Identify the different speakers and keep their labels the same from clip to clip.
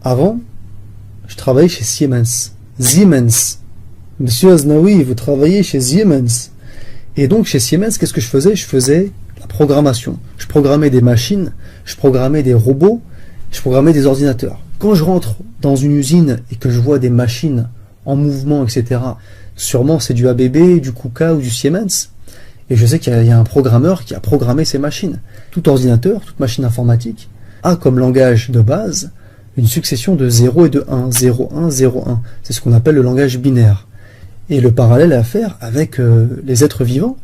Speaker 1: Avant, je travaillais chez Siemens. Siemens. Monsieur Aznaoui, vous travaillez chez Siemens. Et donc, chez Siemens, qu'est-ce que je faisais? Je faisais la programmation. Je programmais des machines, je programmais des robots, je programmais des ordinateurs. Quand je rentre dans une usine et que je vois des machines en mouvement, etc., sûrement c'est du ABB, du KUKA ou du Siemens. Et je sais qu'il y a un programmeur qui a programmé ces machines. Tout ordinateur, toute machine informatique a comme langage de base une succession de 0 et de 1, 0, 1, 0, 1. C'est ce qu'on appelle le langage binaire. Et le parallèle à faire avec les êtres vivants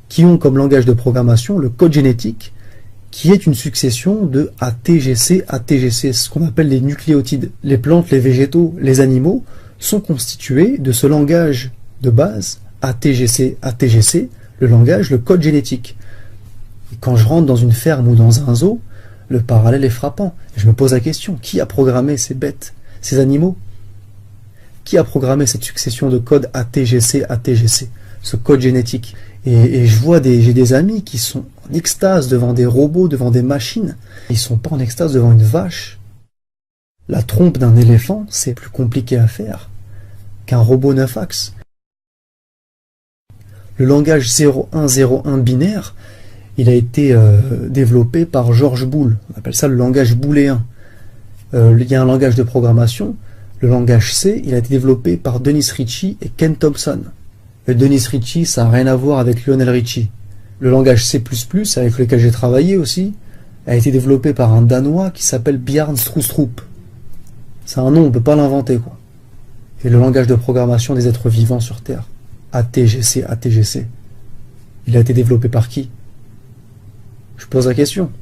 Speaker 1: qui ont comme langage de programmation le code génétique qui est une succession de ATGC, ATGC, ce qu'on appelle les nucléotides. Les plantes, les végétaux, les animaux sont constitués de ce langage de base, ATGC, ATGC, le langage, le code génétique. Et quand je rentre dans une ferme ou dans un zoo, le parallèle est frappant. Et je me pose la question, qui a programmé ces bêtes, ces animaux? Qui a programmé cette succession de codes ATGC, ATGC, ce code génétique? Et je vois j'ai des amis qui sont en extase devant des robots, devant des machines. Ils ne sont pas en extase devant une vache. La trompe d'un éléphant, c'est plus compliqué à faire qu'un robot 9 axes. Le langage 0101 binaire, il a été développé par George Boole. On appelle ça le langage booléen. Il y a un langage de programmation. Le langage C, il a été développé par Dennis Ritchie et Ken Thompson. Le Dennis Ritchie, ça n'a rien à voir avec Lionel Richie. Le langage C++, avec lequel j'ai travaillé aussi, a été développé par un Danois qui s'appelle Bjarne Stroustrup. C'est un nom, on ne peut pas l'inventer, quoi. Et le langage de programmation des êtres vivants sur Terre, ATGC, ATGC, il a été développé par qui? Je pose la question.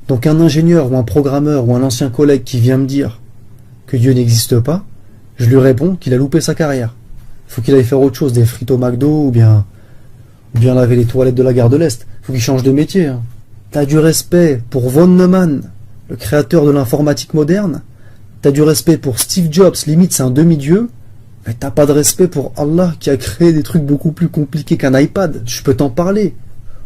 Speaker 1: Donc un ingénieur ou un programmeur ou un ancien collègue qui vient me dire que Dieu n'existe pas, je lui réponds qu'il a loupé sa carrière. Il faut qu'il aille faire autre chose, des frites au McDo ou bien laver les toilettes de la gare de l'Est. Il faut qu'il change de métier. Hein. T'as du respect pour von Neumann, le créateur de l'informatique moderne. T'as du respect pour Steve Jobs, limite c'est un demi-dieu. Mais t'as pas de respect pour Allah qui a créé des trucs beaucoup plus compliqués qu'un iPad. Je peux t'en parler.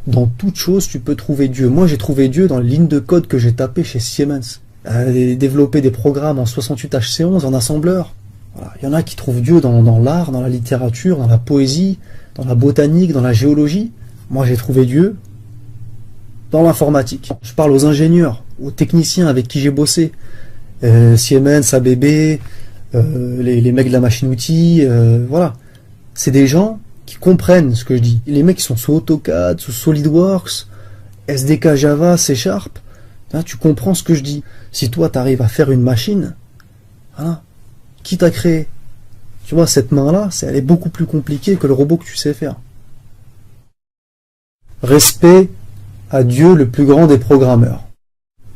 Speaker 1: Dans toute chose, tu peux trouver Dieu. Moi, j'ai trouvé Dieu dans les lignes de code que j'ai tapées chez Siemens. Développer des programmes en 68HC11 en assembleur. Voilà. Il y en a qui trouvent Dieu dans l'art, dans la littérature, dans la poésie, dans la botanique, dans la géologie. Moi, j'ai trouvé Dieu dans l'informatique. Je parle aux ingénieurs, aux techniciens avec qui j'ai bossé. Siemens, ABB, les mecs de la machine-outil, voilà. C'est des gens qui comprennent ce que je dis. Les mecs qui sont sous AutoCAD, sous SolidWorks, SDK Java, C#, hein, tu comprends ce que je dis. Si toi, tu arrives à faire une machine, voilà, qui t'a créé? Tu vois, cette main-là, elle est beaucoup plus compliquée que le robot que tu sais faire. Respect à Dieu, le plus grand des programmeurs.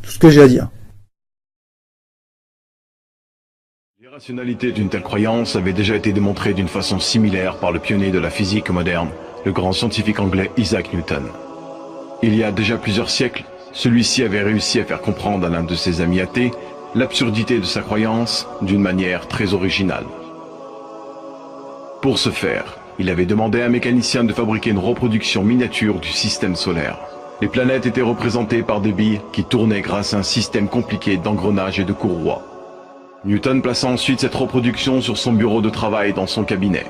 Speaker 1: Tout ce que j'ai à dire.
Speaker 2: L'irrationalité d'une telle croyance avait déjà été démontrée d'une façon similaire par le pionnier de la physique moderne, le grand scientifique anglais Isaac Newton. Il y a déjà plusieurs siècles, celui-ci avait réussi à faire comprendre à l'un de ses amis athées l'absurdité de sa croyance d'une manière très originale. Pour ce faire, il avait demandé à un mécanicien de fabriquer une reproduction miniature du système solaire. Les planètes étaient représentées par des billes qui tournaient grâce à un système compliqué d'engrenages et de courroies. Newton plaça ensuite cette reproduction sur son bureau de travail dans son cabinet.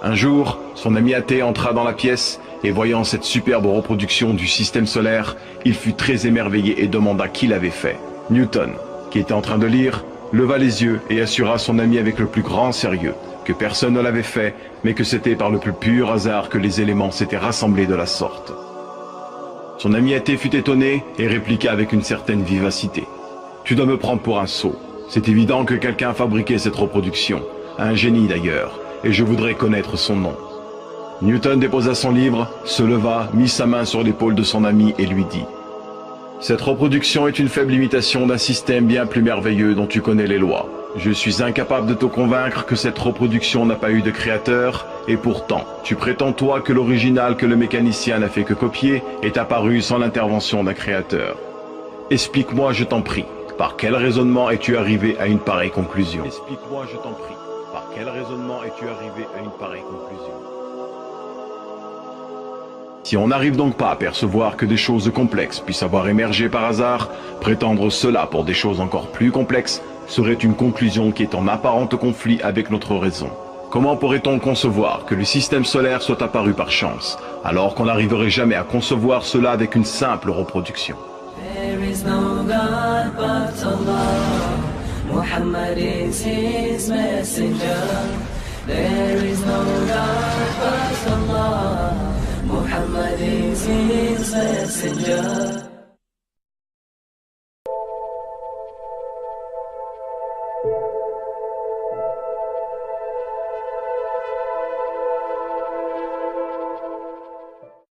Speaker 2: Un jour, son ami athée entra dans la pièce et voyant cette superbe reproduction du système solaire, il fut très émerveillé et demanda qui l'avait fait. Newton, qui était en train de lire, leva les yeux et assura son ami avec le plus grand sérieux que personne ne l'avait fait, mais que c'était par le plus pur hasard que les éléments s'étaient rassemblés de la sorte. Son ami athée fut étonné et répliqua avec une certaine vivacité. « Tu dois me prendre pour un sot. C'est évident que quelqu'un a fabriqué cette reproduction, un génie d'ailleurs, et je voudrais connaître son nom. » Newton déposa son livre, se leva, mit sa main sur l'épaule de son ami et lui dit « Cette reproduction est une faible imitation d'un système bien plus merveilleux dont tu connais les lois. Je suis incapable de te convaincre que cette reproduction n'a pas eu de créateur, et pourtant, tu prétends toi que l'original que le mécanicien n'a fait que copier est apparu sans l'intervention d'un créateur. Explique-moi, je t'en prie, par quel raisonnement es-tu arrivé à une pareille conclusion? Explique-moi, je t'en prie, par quel raisonnement es-tu arrivé à une pareille conclusion? Si on n'arrive donc pas à percevoir que des choses complexes puissent avoir émergé par hasard, prétendre cela pour des choses encore plus complexes serait une conclusion qui est en apparente conflit avec notre raison. Comment pourrait-on concevoir que le système solaire soit apparu par chance, alors qu'on n'arriverait jamais à concevoir cela avec une simple reproduction?
Speaker 3: There is no God but Allah. Muhammad is his messenger. There is no God but Allah. Muhammad is his messenger.